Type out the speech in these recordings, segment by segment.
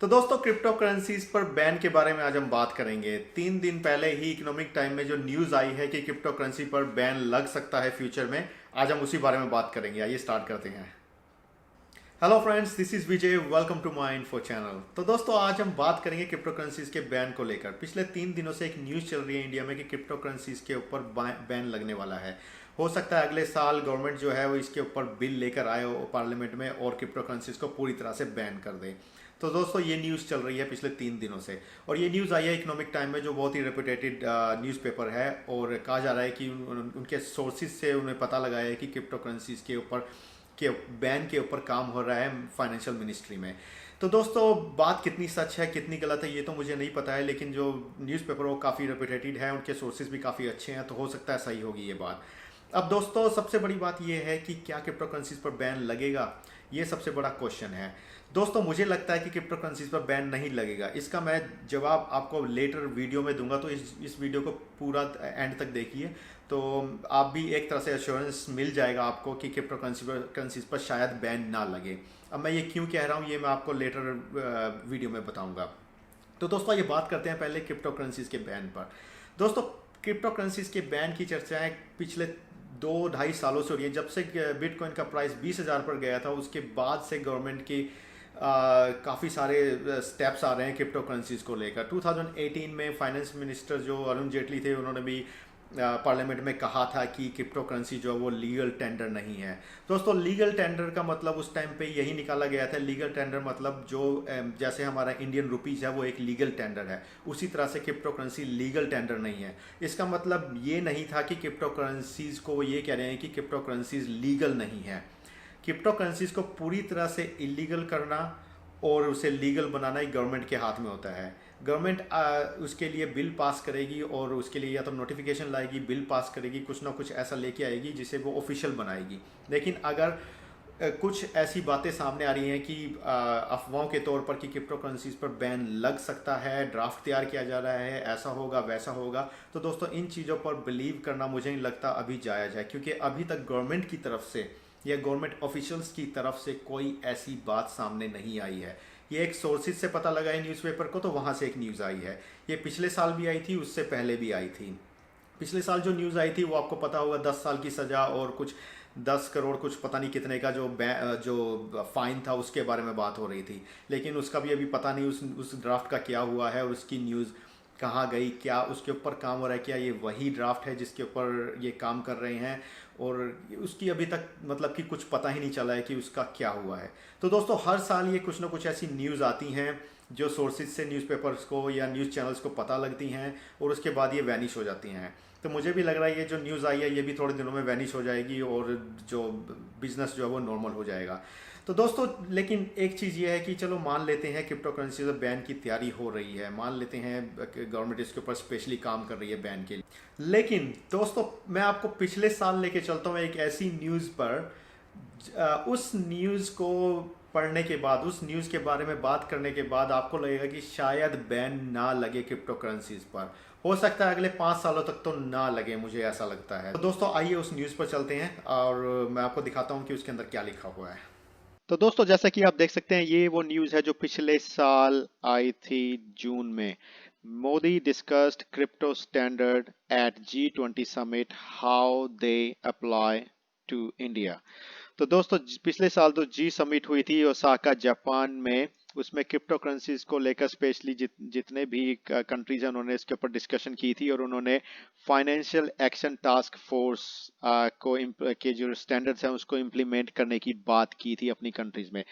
तो दोस्तों crypto currencies पर बैन के बारे में आज हम बात करेंगे। 3 दिन पहले ही इकोनॉमिक टाइम में जो न्यूज़ आई है कि क्रिप्टो करेंसी पर बैन लग सकता है फ्यूचर में, आज हम उसी बारे में बात करेंगे। आइए स्टार्ट करते हैं। Hello friends, this is Vijay, welcome to my info channel. तो दोस्तों आज हम बात करेंगे क्रिप्टो करेंसीज के बैन को लेकर। पिछले 3 दिनों से एक न्यूज़ चल रही है इंडिया में कि क्रिप्टो करेंसीज के ऊपर बैन लगने वाला है। हो सकता है अगले साल गवर्नमेंट जो है वो इसके ऊपर बिल लेकर आए पार्लियामेंट में और क्रिप्टो करेंसीज को पूरी तरह से बैन कर दे। तो दोस्तों ये न्यूज़ चल रही है पिछले 3 दिनों से, और ये न्यूज़ आई है इकोनॉमिक टाइम में, जो बहुत ही रेपुटेटेड न्यूज़पेपर है। और कहा जा रहा है कि उनके सोर्सेज से उन्हें पता लगा है कि क्रिप्टो करेंसीज के ऊपर के बैन के ऊपर काम हो रहा है फाइनेंशियल मिनिस्ट्री में। तो दोस्तों बात कितनी सच है कितनी गलत है ये तो मुझे नहीं पता है, लेकिन जो न्यूज़पेपर वो काफ़ी रेपुटेटेड है, उनके सोर्सेज भी काफ़ी अच्छे हैं, तो हो सकता है सही होगी ये बात। अब दोस्तों सबसे बड़ी बात यह है कि क्या क्रिप्टो करेंसीज पर बैन लगेगा, ये सबसे बड़ा क्वेश्चन है। दोस्तों मुझे लगता है कि क्रिप्टो करेंसीज पर बैन नहीं लगेगा। इसका मैं जवाब आपको लेटर वीडियो में दूंगा, तो इस वीडियो को पूरा एंड तक देखिए, तो आप भी एक तरह से एश्योरेंस मिल जाएगा आपको कि क्रिप्टो करेंसीज पर शायद बैन ना लगे। अब मैं ये क्यों कह रहा हूँ ये मैं आपको लेटर वीडियो में बताऊंगा। तो दोस्तों ये बात करते हैं पहले क्रिप्टो करेंसीज के बैन पर। दोस्तों क्रिप्टो करेंसीज के बैन की चर्चाएं पिछले 2-2.5 सालों से हो रही है। जब से बिटकॉइन का प्राइस 20,000 पर गया था, उसके बाद से गवर्नमेंट की काफ़ी सारे स्टेप्स आ रहे हैं क्रिप्टो करेंसीज को लेकर। 2018 में फाइनेंस मिनिस्टर जो अरुण जेटली थे, उन्होंने भी पार्लियामेंट में कहा था कि क्रिप्टो करेंसी जो है वो लीगल टेंडर नहीं है। दोस्तों लीगल टेंडर का मतलब उस टाइम पे यही निकाला गया था। लीगल टेंडर मतलब जो जैसे हमारा इंडियन रुपीज़ है वो एक लीगल टेंडर है, उसी तरह से क्रिप्टो करेंसी लीगल टेंडर नहीं है। इसका मतलब ये नहीं था कि क्रिप्टो करेंसीज को वो ये कह रहे हैं कि क्रिप्टो करेंसीज लीगल नहीं है। क्रिप्टो करेंसीज को पूरी तरह से इलीगल करना और उसे लीगल बनाना ही गवर्नमेंट के हाथ में होता है। गवर्नमेंट उसके लिए बिल पास करेगी और उसके लिए या तो नोटिफिकेशन लाएगी, बिल पास करेगी, कुछ ना कुछ ऐसा लेके आएगी जिसे वो ऑफिशियल बनाएगी। लेकिन अगर कुछ ऐसी बातें सामने आ रही हैं कि अफवाहों के तौर पर कि क्रिप्टो करेंसीज पर बैन लग सकता है, ड्राफ्ट तैयार किया जा रहा है, ऐसा होगा वैसा होगा, तो दोस्तों इन चीज़ों पर बिलीव करना मुझे नहीं लगता अभी जायज़ है, क्योंकि अभी तक गवर्नमेंट की तरफ से या गवर्नमेंट ऑफिशियल्स की तरफ से कोई ऐसी बात सामने नहीं आई है। ये एक सोर्सेज से पता लगा है न्यूज़पेपर को, तो वहाँ से एक न्यूज़ आई है। ये पिछले साल भी आई थी, उससे पहले भी आई थी। पिछले साल जो न्यूज़ आई थी वो आपको पता होगा, 10 साल की सज़ा और कुछ 10 करोड़ कुछ पता नहीं कितने का जो फाइन था, उसके बारे में बात हो रही थी। लेकिन उसका भी अभी पता नहीं उस ड्राफ्ट का क्या हुआ है और उसकी न्यूज़ कहाँ गई, क्या उसके ऊपर काम हो रहा है, क्या ये वही ड्राफ्ट है जिसके ऊपर ये काम कर रहे हैं, और उसकी अभी तक मतलब कि कुछ पता ही नहीं चला है कि उसका क्या हुआ है। तो दोस्तों हर साल ये कुछ ना कुछ ऐसी न्यूज़ आती हैं जो सोर्सेज से न्यूज़पेपर्स को या न्यूज़ चैनल्स को पता लगती हैं और उसके बाद ये वैनिश हो जाती हैं। तो मुझे भी लग रहा है ये जो न्यूज़ आई है ये भी थोड़े दिनों में वैनिश हो जाएगी और जो बिज़नेस जो है वो नॉर्मल हो जाएगा। तो दोस्तों लेकिन एक चीज़ ये है कि चलो मान लेते हैं क्रिप्टो करेंसी बैन की तैयारी हो रही है, मान लेते हैं गवर्नमेंट इसके ऊपर स्पेशली काम कर रही है बैन के लिए। लेकिन दोस्तों मैं आपको पिछले साल लेके चलता हूँ एक ऐसी न्यूज़ पर, उस न्यूज़ को पढ़ने के बाद, उस न्यूज़ के बारे में बात करने के बाद आपको लगेगा कि शायद बैन ना लगे क्रिप्टो करेंसीज पर। हो सकता है अगले 5 सालों तक तो ना लगे, मुझे ऐसा लगता है। तो दोस्तों आइए उस न्यूज़ पर चलते हैं और मैं आपको दिखाता हूँ कि उसके अंदर क्या लिखा हुआ है। तो दोस्तों जैसा कि आप देख सकते हैं ये वो न्यूज़ है जो पिछले साल आई थी जून में। Modi discussed crypto standard at G20 summit, how they apply to India. तो दोस्तों पिछले साल तो जी समिट हुई थी ओसाका जापान में, उसमें क्रिप्टो करेंसीज को लेकर स्पेशली जितने भी कंट्रीज हैं उन्होंने इसके ऊपर डिस्कशन की थी, और उन्होंने फाइनेंशियल एक्शन टास्क फोर्स के जो स्टैंडर्ड्स हैं उसको इम्प्लीमेंट करने की बात की थी अपनी कंट्रीज में।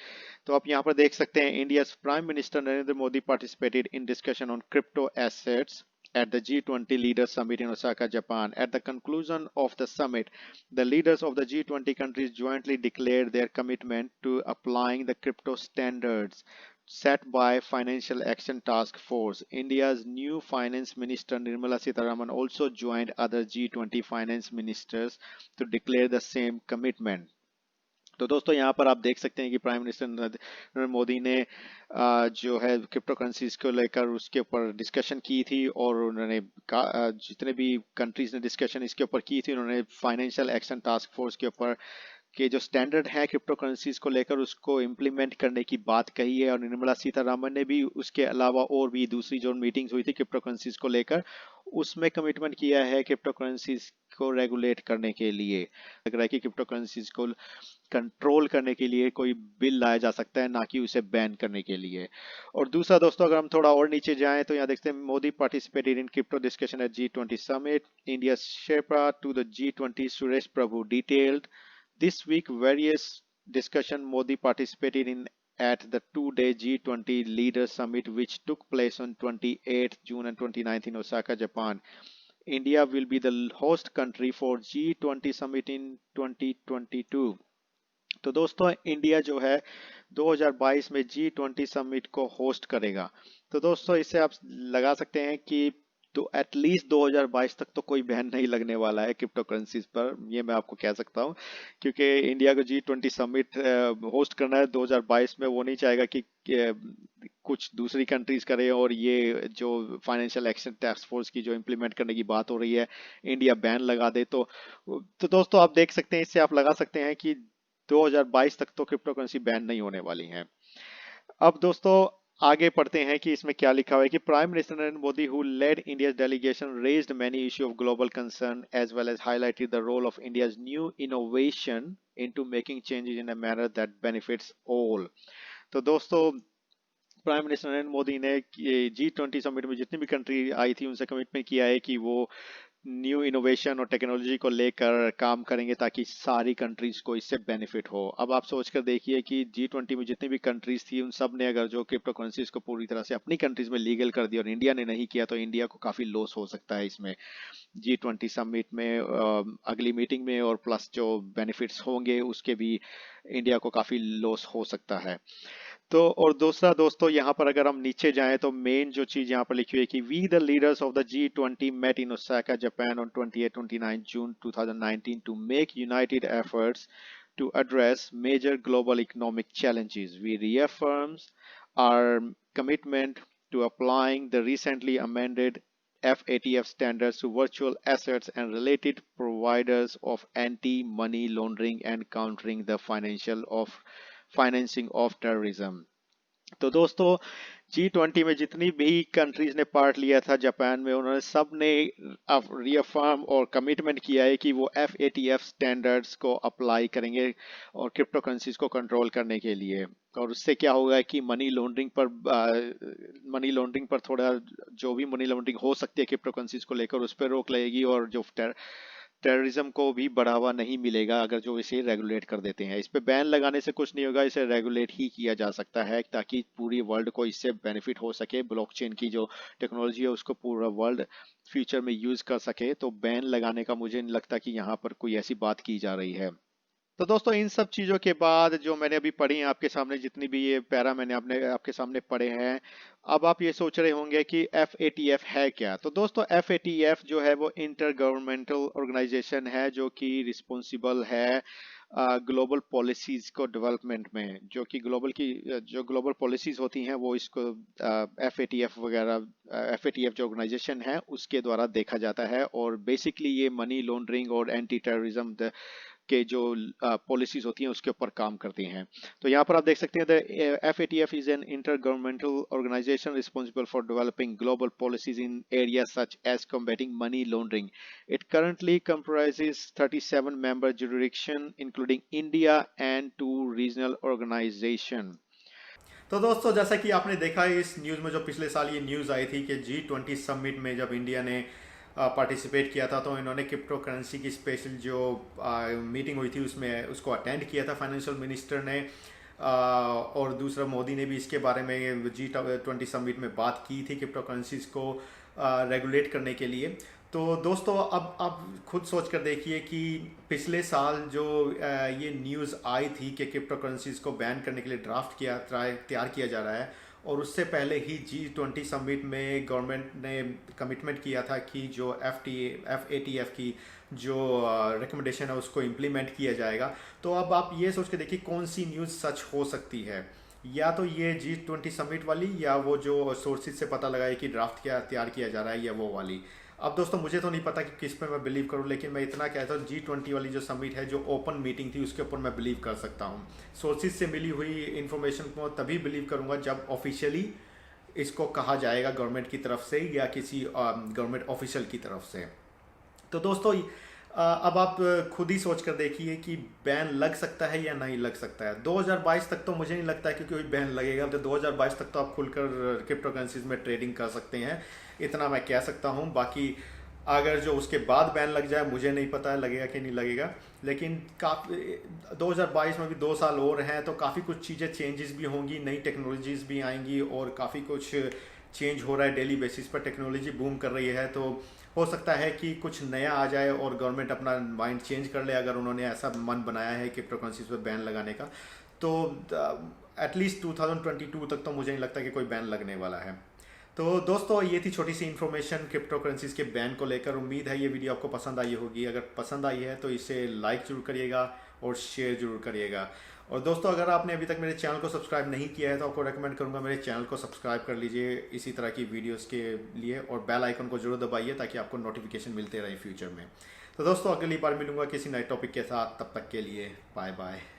तो आप यहाँ पर देख सकते हैं India prime minister Narendra Modi participated in discussion on crypto assets at the G20 Leaders Summit in Osaka, Japan. At the conclusion of the summit, the leaders of the G20 countries jointly declared their commitment to applying the crypto standards set by Financial Action Task Force. India's new finance minister Nirmala Sitharaman also joined other G20 finance ministers to declare the same commitment. तो दोस्तों यहाँ पर आप देख सकते हैं कि prime minister Narendra Modi ने जो है क्रिप्टो करेंसीज को लेकर उसके ऊपर डिस्कशन की थी, और उन्होंने जितने भी कंट्रीज ने डिस्कशन इसके ऊपर की थी उन्होंने फाइनेंशियल एक्शन टास्क फोर्स के ऊपर के जो स्टैंडर्ड है क्रिप्टो करेंसीज को लेकर उसको इम्प्लीमेंट करने की बात कही है। और निर्मला सीतारामन ने भी उसके अलावा और भी दूसरी जो मीटिंग्स हुई थी क्रिप्टो करेंसीज को लेकर उसमें कमिटमेंट किया है क्रिप्टो करेंसीज को रेगुलेट करने के लिए। लग रहा है कि क्रिप्टो करेंसीज को कंट्रोल करने के लिए कोई बिल लाया जा सकता है, ना कि उसे बैन करने के लिए। और दूसरा दोस्तों, अगर हम थोड़ा और नीचे जाएं तो यहाँ देखते हैं Modi participated in crypto discussion at G20 summit, India sherpa to the G20 Suresh Prabhu detailed this week various discussion Modi participated in at the two-day G20 Leaders Summit which took place on 28th June and 29th in Osaka, Japan. India will be the host country for G20 Summit in 2022. तो दोस्तों India जो है 2022 में G20 summit को host करेगा। तो दोस्तों इससे आप लगा सकते हैं कि तो एटलीस्ट 2022 तक तो कोई बैन नहीं लगने वाला है क्रिप्टो करेंसीज पर, ये मैं आपको कह सकता हूँ। क्योंकि इंडिया को G20 समिट होस्ट करना है 2022 में, वो नहीं चाहेगा कि कुछ दूसरी कंट्रीज करें और ये जो फाइनेंशियल एक्शन टास्क फोर्स की जो इम्प्लीमेंट करने की बात हो रही है इंडिया बैन लगा दे। तो दोस्तों आप देख सकते हैं, इससे आप लगा सकते हैं कि 2022 तक तो क्रिप्टो करेंसी बैन नहीं होने वाली है। अब दोस्तों आगे पढ़ते हैं कि इसमें क्या लिखा हुआ है कि prime minister Narendra Modi who led India's delegation raised many issue of global concern as well as highlighted the role of India's new innovation into making changes in a manner that benefits all. तो दोस्तों prime minister Narendra Modi ने G20 summit में जितनी भी country I थी उनसे commitment किया है कि वो न्यू इनोवेशन और टेक्नोलॉजी को लेकर काम करेंगे ताकि सारी कंट्रीज को इससे बेनिफिट हो। अब आप सोचकर देखिए कि G20 में जितनी भी कंट्रीज थी उन सब ने अगर जो क्रिप्टो करेंसीज को पूरी तरह से अपनी कंट्रीज में लीगल कर दिया और इंडिया ने नहीं किया तो इंडिया को काफी लॉस हो सकता है इसमें G20 समिट में अगली मीटिंग में, और प्लस जो बेनिफिट्स होंगे उसके भी इंडिया को काफी लॉस हो सकता है। तो और दूसरा दोस्तों यहाँ पर अगर हम नीचे जाएं तो मेन जो चीज यहाँ पर लिखी हुई है कि we the leaders of the G20 met in Osaka, Japan on 28-29 June 2019 to make united efforts to address major global economic challenges. We reaffirms our commitment to applying the recently amended FATF standards to virtual assets and related providers of anti-money laundering and countering the financing of terrorism। तो दोस्तों G20 में जितनी भी countries ने part लिया था Japan में, उन्होंने सब ने रिअफर्म और कमिटमेंट किया है कि वो FATF स्टैंडर्ड्स को अप्लाई करेंगे और क्रिप्टो करेंसीज को कंट्रोल करने के लिए। और उससे क्या होगा कि मनी लॉन्ड्रिंग पर थोड़ा जो भी मनी लॉन्ड्रिंग हो सकती है क्रिप्टो करेंसीज को लेकर उस पर रोक लगेगी, और जो टेररिज्म को भी बढ़ावा नहीं मिलेगा अगर जो इसे रेगुलेट कर देते हैं। इस पे बैन लगाने से कुछ नहीं होगा, इसे रेगुलेट ही किया जा सकता है ताकि पूरी वर्ल्ड को इससे बेनिफिट हो सके। ब्लॉकचेन की जो टेक्नोलॉजी है उसको पूरा वर्ल्ड फ्यूचर में यूज कर सके। तो बैन लगाने का मुझे नहीं लगता कि यहाँ पर कोई ऐसी बात की जा रही है। तो दोस्तों इन सब चीज़ों के बाद जो मैंने अभी पढ़ी हैं आपके सामने, जितनी भी ये पैरा मैंने आपके सामने पढ़े हैं, अब आप ये सोच रहे होंगे कि FATF है क्या। तो दोस्तों FATF जो है वो इंटर गवर्नमेंटल ऑर्गेनाइजेशन है जो कि रिस्पॉन्सिबल है ग्लोबल पॉलिसीज को डेवलपमेंट में। जो ग्लोबल पॉलिसीज होती हैं वो इसको FATF जो ऑर्गेनाइजेशन है उसके द्वारा देखा जाता है। और बेसिकली ये मनी लॉन्ड्रिंग और एंटी टेररिज्म के जो पॉलिसीज होती हैं उसके ऊपर काम करती हैं। तो यहाँ पर आप देख सकते हैं the FATF is an inter governmental organization responsible for developing global policies in areas such as combating money laundering. It currently comprises 37 member jurisdiction including India and 2 regional organization। तो दोस्तों जैसा कि आपने देखा इस न्यूज़ में, जो पिछले साल ये न्यूज़ आई थी कि G20 समिट में जब इंडिया ने पार्टिसिपेट किया था तो इन्होंने क्रिप्टो करेंसी की स्पेशल जो मीटिंग हुई थी उसमें उसको अटेंड किया था फाइनेंशियल मिनिस्टर ने। और दूसरा मोदी ने भी इसके बारे में G20 समिट में बात की थी क्रिप्टो करेंसीज को रेगुलेट करने के लिए। तो दोस्तों अब आप खुद सोच कर देखिए कि पिछले साल जो ये न्यूज़ आई थी कि क्रिप्टो करेंसीज को बैन करने के लिए ड्राफ्ट तैयार किया जा रहा है, और उससे पहले ही G20 समिट में गवर्नमेंट ने कमिटमेंट किया था कि जो FATF की जो रिकमेंडेशन है उसको इम्प्लीमेंट किया जाएगा। तो अब आप ये सोच के देखिए कौन सी न्यूज़ सच हो सकती है। या तो ये G20 समिट वाली, या वो जो सोर्सेज से पता लगा है कि ड्राफ्ट क्या तैयार किया जा रहा है, या वो वाली। अब दोस्तों मुझे तो नहीं पता कि किस पे मैं बिलीव करूं, लेकिन मैं इतना कहता हूँ G20 वाली जो समिट है, जो ओपन मीटिंग थी, उसके ऊपर मैं बिलीव कर सकता हूँ। सोर्सेज से मिली हुई इंफॉर्मेशन को तभी बिलीव करूंगा जब ऑफिशियली इसको कहा जाएगा गवर्नमेंट की तरफ से या किसी गवर्नमेंट ऑफिशियल की तरफ से। तो दोस्तों अब आप खुद ही सोच कर देखिए कि बैन लग सकता है या नहीं लग सकता है। 2022 तक तो मुझे नहीं लगता है कि कोई बैन लगेगा। तो 2022 तक तो आप खुलकर क्रिप्टो करेंसीज में ट्रेडिंग कर सकते हैं, इतना मैं कह सकता हूं। बाकी अगर जो उसके बाद बैन लग जाए, मुझे नहीं पता है लगेगा कि नहीं लगेगा। लेकिन काफ़ी 2022 में भी 2 साल और हैं, तो काफ़ी कुछ चीज़ें चेंजेस भी होंगी, नई टेक्नोलॉजीज़ भी आएंगी, और काफ़ी कुछ चेंज हो रहा है डेली बेसिस पर। टेक्नोलॉजी बूम कर रही है, तो हो सकता है कि कुछ नया आ जाए और गवर्नमेंट अपना माइंड चेंज कर ले, अगर उन्होंने ऐसा मन बनाया है क्रिप्टो करेंसीज पर बैन लगाने का। तो एटलीस्ट 2022 तक तो मुझे नहीं लगता कि कोई बैन लगने वाला है। तो दोस्तों ये थी छोटी सी इन्फॉर्मेशन क्रिप्टो करेंसीज के बैन को लेकर। उम्मीद है ये वीडियो आपको पसंद आई होगी। अगर पसंद आई है तो इसे लाइक जरूर करिएगा और शेयर जरूर करिएगा। और दोस्तों अगर आपने अभी तक मेरे चैनल को सब्सक्राइब नहीं किया है तो आपको रेकमेंड करूंगा मेरे चैनल को सब्सक्राइब कर लीजिए इसी तरह की वीडियोस के लिए, और बेल आइकन को जरूर दबाइए ताकि आपको नोटिफिकेशन मिलते रहे फ्यूचर में। तो दोस्तों अगली बार मिलूंगा किसी नए टॉपिक के साथ, तब तक के लिए बाय बाय।